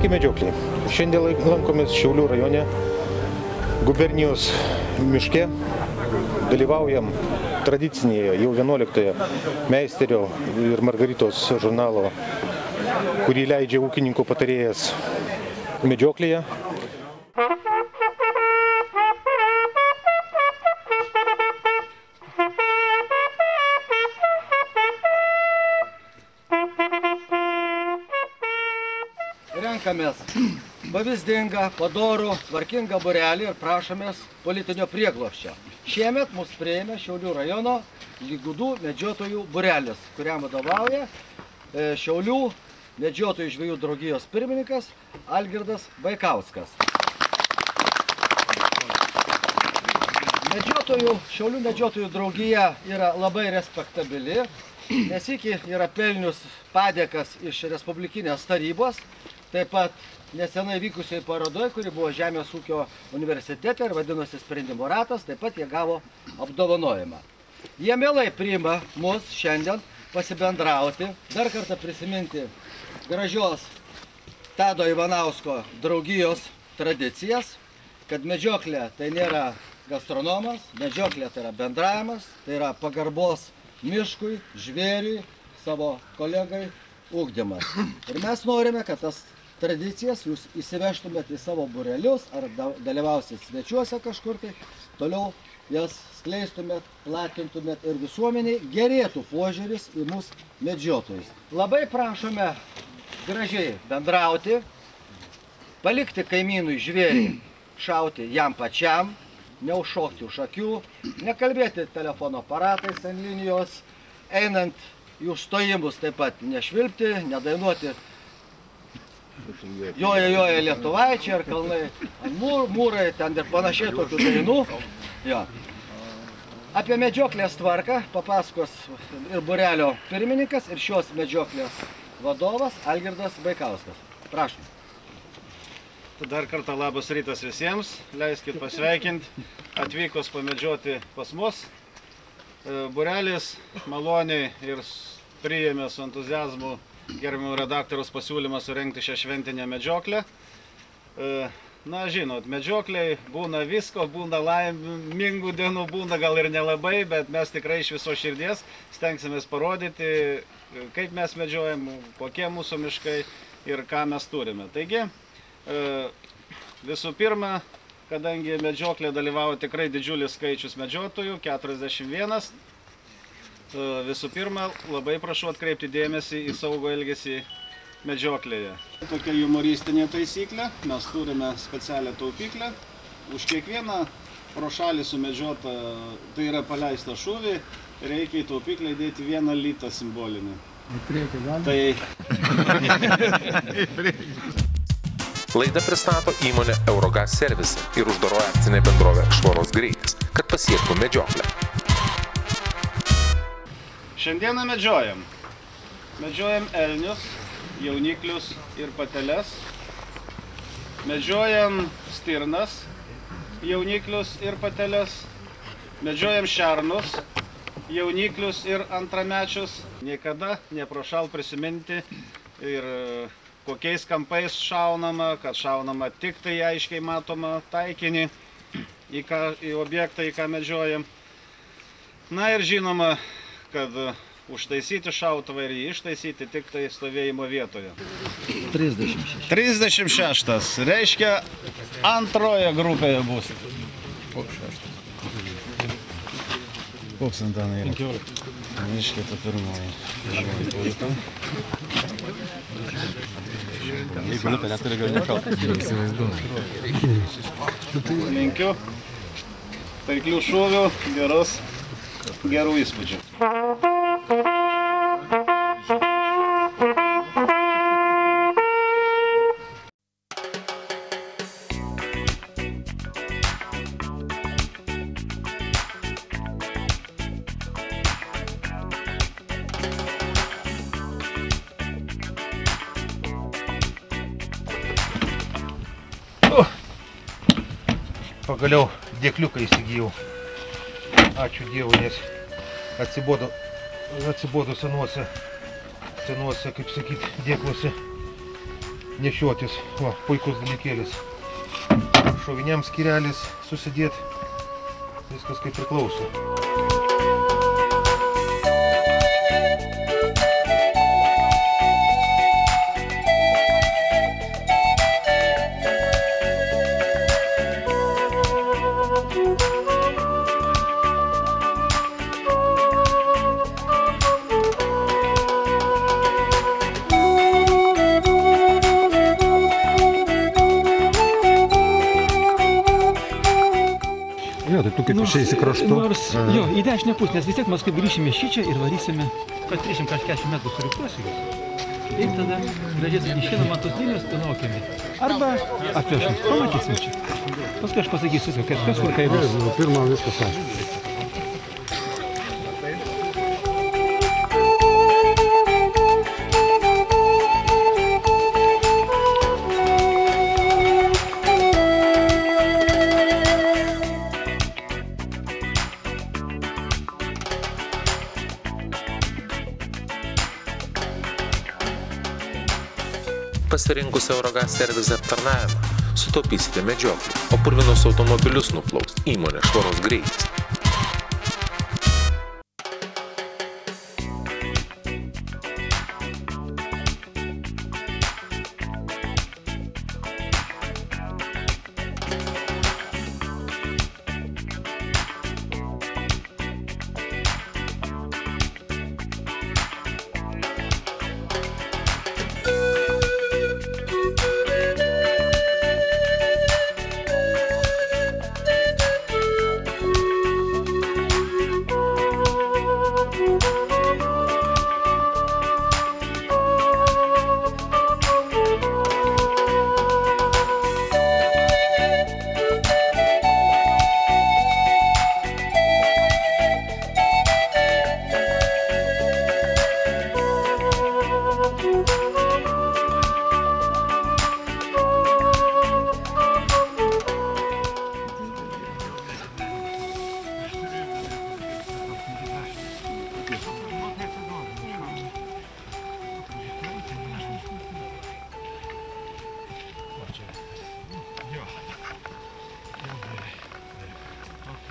Sveiki medžiokliai. Šiandien lankomės Šiaulių rajone, gubernijos miške. Dalyvaujam tradicinėje jau 11-oje Meisterio ir Margaritos žurnalo, kurį leidžia ūkininko patarėjas medžioklėje. Renkamės pavyzdingą, padorų, tvarkingą būrelį ir prašomės politinio prieglobsčio. Šiemet mus priėmė Šiaulių rajono Lygudų medžiotojų būrelis, kuriam vadovauja Šiaulių medžiotojų žvejų draugijos pirmininkas Algirdas Baikauskas. Šiaulių medžiotojų draugija yra labai respektabili, nes iki yra pelnius padėkas iš Respublikinės tarybos. Taip pat nesenai vykusiai parodoje, kuri buvo Žemės ūkio universitete ir vadinosi Sprendimo ratas, taip pat jie gavo apdovanojimą. Jie mielai priima mus šiandien pasibendrauti, dar kartą prisiminti gražios Tado Ivanausko draugijos tradicijas, kad medžioklė tai nėra gastronomas, medžioklė tai yra bendravimas, tai yra pagarbos miškui, žvėriui, savo kolegai ugdymas. Ir mes norime, kad tas tradicijas jūs įsivežtumėt į savo būrelius ar dalyvausit svečiuose kažkur tai, toliau jas skleistumėt, platintumėt ir visuomeniai gerėtų požiūris į mus medžiotojus. Labai prašome gražiai bendrauti, palikti kaimynui žvėrį, šauti jam pačiam, neužšokti už akių, nekalbėti telefono aparatais ant linijos, einant į užstojimus taip pat nešvilpti, nedainuoti joja lietuvaičiai ar kalnai mūrai, ten ir panašiai tokių dainų. Apie medžioklės tvarką papasakos ir būrelio pirmininkas, ir šios medžioklės vadovas Algirdas Baikauskas. Prašom. Dar kartą labas rytas visiems. Leiskit pasveikinti atvykus pamedžioti pas mus. Būrelis maloniai ir priėmė su entuziazmu gerbiamų redaktoriaus pasiūlymą surengti šią šventinę medžioklę. Na, žinot, medžiokliai būna visko, būna laimingų dienų, būna gal ir nelabai, bet mes tikrai iš viso širdies stengsimės parodyti, kaip mes medžiojam, kokie mūsų miškai ir ką mes turime. Taigi, visų pirma, kadangi medžioklė dalyvavo tikrai didžiulis skaičius medžiotojų, 41, visų pirma, labai prašau atkreipti dėmesį į saugų elgesį medžioklėje. Tokia humoristinė taisyklė, mes turime specialią taupyklę. Už kiekvieną pro šalį sumedžiotą, tai yra paleistą šūvį, reikia į taupyklę įdėti 1 litą simbolinį. Laidą pristato įmonė Eurogas Service ir uždaroji akcinė bendrovė Švaros greitis, kad pasiektų medžioklę. Šiandieną medžiojam. Medžiojam elnius, jauniklius ir pateles. Medžiojam stirnas, jauniklius ir pateles. Medžiojam šernus, jauniklius ir antramečius. Niekada neprašal prisiminti ir kokiais kampais šaunama, kad šaunama tik tai aiškiai matoma taikinį į objektą, į ką medžiojam. Na ir žinoma, kad užtaisyti šautuvą ir jį ištaisyti tik tai stovėjimo vietoje. 36. 36. Reiškia, antroje grupėje bus. Koks Antanai yra? 15. Reiškia, ta pirmoji. Jeigu lupė neturi, gal nešaut. Linkiu taiklių šūvių, gerų įspūdžių. Pagaliau dėkliuką įsigijau. Ačiū Dievui, nes atsibodo senuose, kaip sakyt, dėkluose nešiotis. Va, puikus dalykėlis. Šoviniams skyrelis susidėti. Viskas kaip priklauso. Jo, tai tu kaip išeisi kraštu. Nors, jo, į dešinę pusę, nes vis tiek mes kaip grįšime šičia ir varysime, kad 340 metrų suriktosiu juos. Ir tada gražiai išinam ant tos linijos ir laukiame. Arba atvežam, pamatysim čia. Paskui aš pasakysiu, kas kur kai bus. Pirmą viskas aišku. Pasirinkus Eurogas servizą aptarnavimą, sutaupysite medžioklį, o purvinus automobilius nuplaus įmonė Švarus greitis.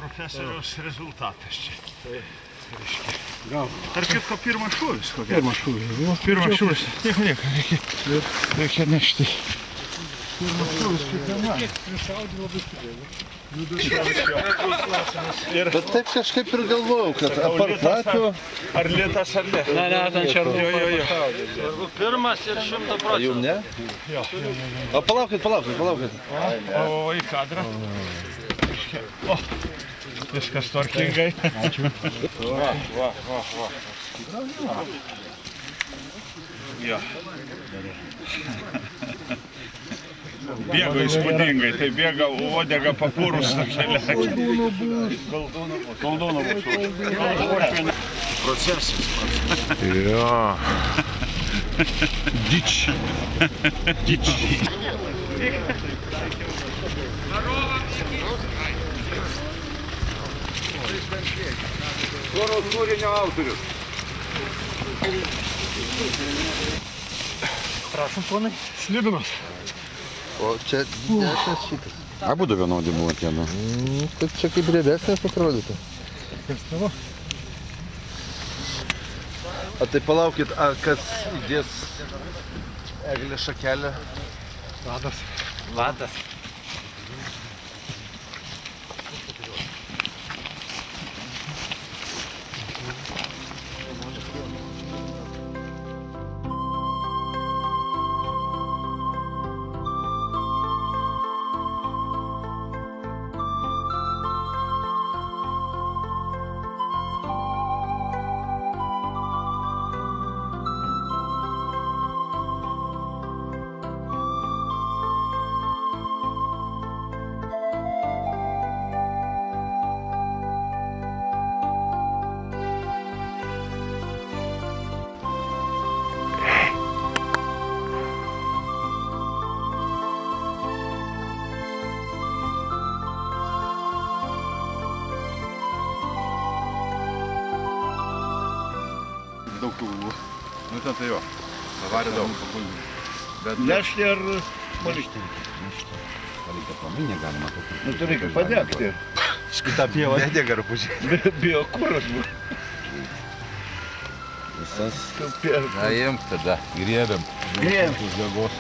Profesoriaus rezultatas čia. Tarp kitko pirmas šūvis. Pirmas šūvis. Pirmas šūvis. Nieko, reikia nešti. Pirmas šūvis kiekviena. Bet taip kažkaip ir galvojau, kad apartatu... Ar litas, ar ne? Ne, ten šarnu. Svarbu pirmas ir 100%. Jum ne? Jo. O palaukit. O į kadrą. O, viskas tvarkingai. Ačiū. Va. Jo. Bėgo įspūdingai, tai bėga uodega papūrus tokia lekia. Koldūnų bus. Procesas. Jo. Dič. Švaros kūrinio autorius. Prašom, ponai. Slibinas. O čia dešas šitas. Abudu vienodi buvo tie, nu. Taip čia kaip riebesnės atrodytų. Kas tavo? A tai palaukit, a kas įdės eglės šakelę? Vadas. Daug tų buvo. Nu ten tai jo. Avarija daug. Nešti ar palikti? Palikti aplamai negalima tokį. Nu, tai reikia padegti. Šitą pievą. Nedega rūpučiai. Biokuras buvo. Visas. Na, imk tada. Griebėm. Griebėm. Uždegos.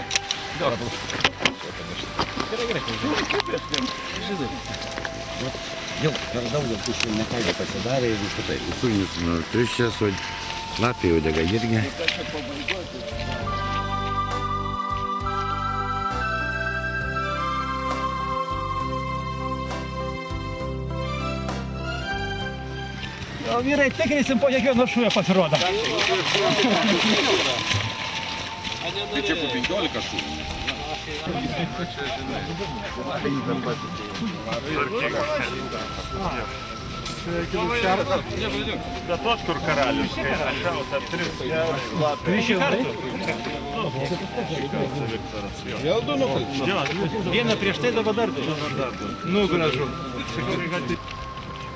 Jau per daug tų švelnekailių pasidarė, jeigu šitai. Usūrinis triuščias, o lapė uodega irgi. O vyrai, tikrinsim po kiekvieno šūvio pasirodo. Tai čia po 15 šūvių. Bet tos, kur karalius, kai ašaus ar 3 Jau du nukai. Vieną prieš tai, dabar dar du. Nu, gražu.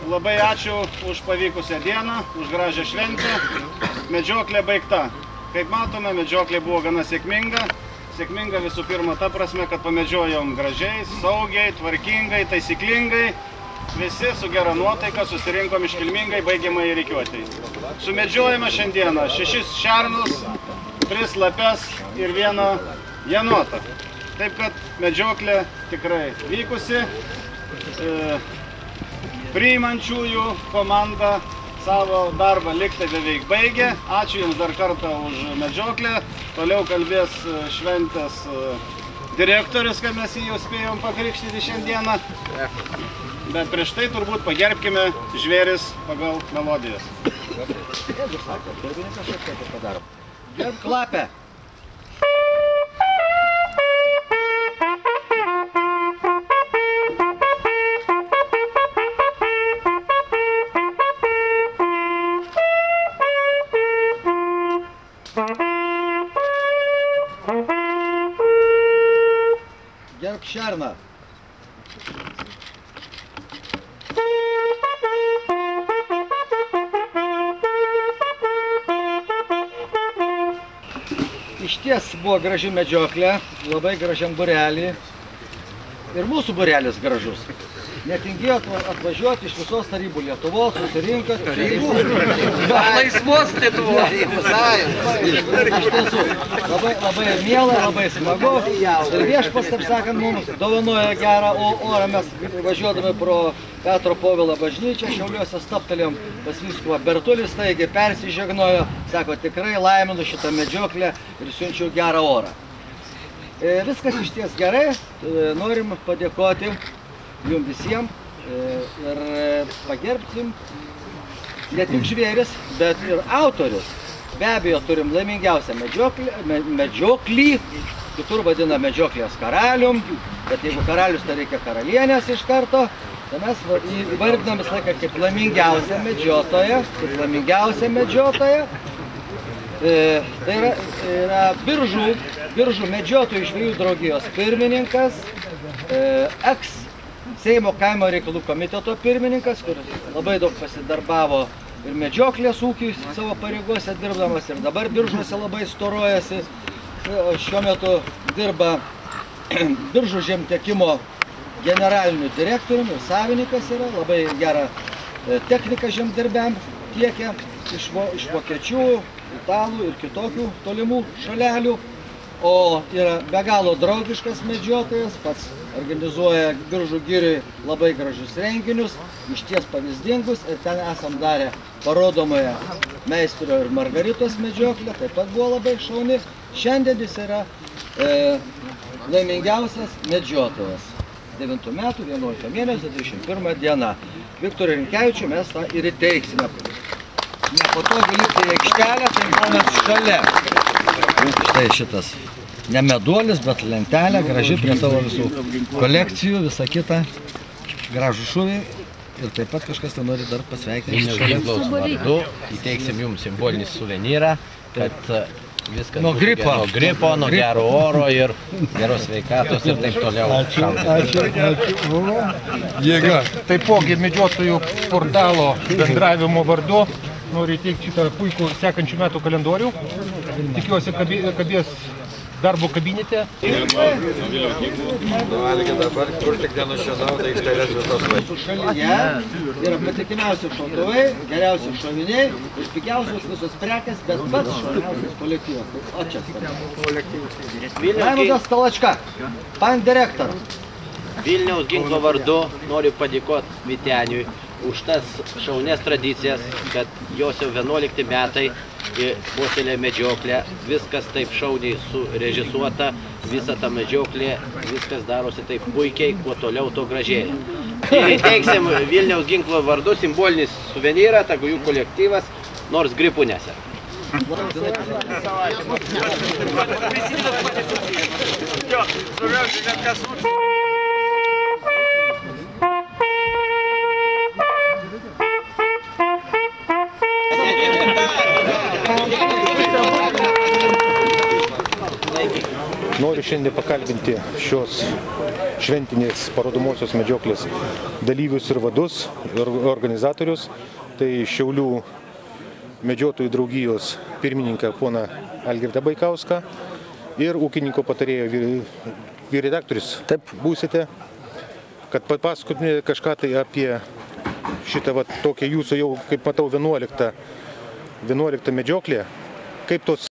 Labai ačiū už pavykusią dieną, už gražią šventę. Medžioklė baigta. Kaip matome, medžioklė buvo gana sėkminga. Sėkminga visų pirma ta prasme, kad pamedžiojom gražiai, saugiai, tvarkingai, taisyklingai. Visi su gera nuotaika susirinkom iškilmingai baigiamai rikiuotei. Sumedžiojame šiandieną 6 šernus, 3 lapes ir 1 jenotą. Taip kad medžioklė tikrai vykusi. Priimančiųjų komanda savo darbą liktai beveik baigė. Ačiū Jums dar kartą už medžioklę. Toliau kalbės šventės direktorius, kad mes jį jau spėjom pakrikštyti šiandieną. Bet prieš tai turbūt pagerbkime žvėris pagal melodijas. Gerbk lapę. Gerbk šerną. Išties buvo graži medžioklė, labai gražiam būrelį. Ir mūsų būrelis gražus. Netingėjo atvažiuoti iš visos tarybų Lietuvos, susirinko tarybų. Laisvos Lietuvos. Iš tiesų, labai miela, labai smagu. Ir viešpas, taip sakant, mums dovanoja gerą orą. Mes važiuodami pro Petro Povilo bažnyčią, Šiauliuose stabtelėjom pas vyskupą Bertulį, taigi persižegnojo, sako, tikrai laiminu šitą medžioklę ir siunčiu gerą orą. Viskas iš ties gerai, norim padėkoti jums visiems ir pagerbtim ne tik žvėris, bet ir autorius. Be abejo, turim laimingiausią medžioklį, kitur vadina medžioklės karalium, bet jeigu karalius, tai reikia karalienės iš karto, tai mes įvardinam visą laiką kaip laimingiausią medžiotoją. Tai yra Biržų medžiotojų žvejų draugijos pirmininkas, Seimo kaimo reikalų komiteto pirmininkas, kuris labai daug pasidarbavo ir medžioklės ūkiui savo pareigose dirbdamas ir dabar Biržuose labai storojasi. Šiuo metu dirba Biržų žemtiekimo generaliniu direktoriumi ir savininkas yra, labai gerą techniką žemdirbiam tiekia iš vokiečių, italų ir kitokių tolimų šalelių. O yra be galo draugiškas medžiotojas, pats organizuoja Biržų giriui labai gražius renginius, išties pavyzdingus, ir ten esam darę parodomąją Meistrio ir Margaritos medžioklę, taip pat buvo labai šauni. Šiandien jis yra laimingiausias medžiotojas. 9 metų, 11 mėnesio, 21 diena. Viktorui Rinkevičiui mes tą ir įteiksime. Nepatogu lipti į aikštelę, tai žmonės šalia. Štai šitas ne meduolis, bet lentelė, graži prie tavo visų kolekcijų, visa kita, gražų šūvį. Ir taip pat kažkas tai nori dar pasveikinti. Šalia vardu įteiksim jums simbolinį suvenyrą, kad viskas nuo gripo, nuo gero oro ir geros sveikatos ir taip toliau. Ačiū. Jėga. Taipogi medžiotojų portalo bendravimo vardu noriu įteikti šitą puikų sekančių metų kalendorių. Tikiuosi, kabės darbo kabinete. Valgė dabar, kur tik nenušienau, tai aikštelės visos vaikų. Šalyje yra patikimiausi šautuvai, geriausi šoviniai, ir pigiausios visos prekės, bet pats šauniausias kolektyvas. O čia Raimundas Talačka, bank direktor. Vilniaus ginklo vardu noriu padėkoti Vyteniui už tas šaunias tradicijas, kad jos jau 11 metai puoselė medžioklę, viskas taip šauniai surežisuota, visa ta medžioklė, viskas darosi taip puikiai, kuo toliau, to gražėja. Įteiksim Vilniaus ginklo vardu simbolinį suvenyrą, tegu jų kolektyvas, nors gripų neserga. Noriu šiandien pakalbinti šios šventinės parodomosios medžioklės dalyvius ir vadus, ir organizatorius. Tai Šiaulių medžiotojų draugijos pirmininką poną Algirdą Baikauską ir ūkininko patarėjo vyredaktorius. Taip būsite, kad papasakotumėte kažką tai apie šitą tokią jūsų jau, kaip matau, 11 medžioklę, kaip tos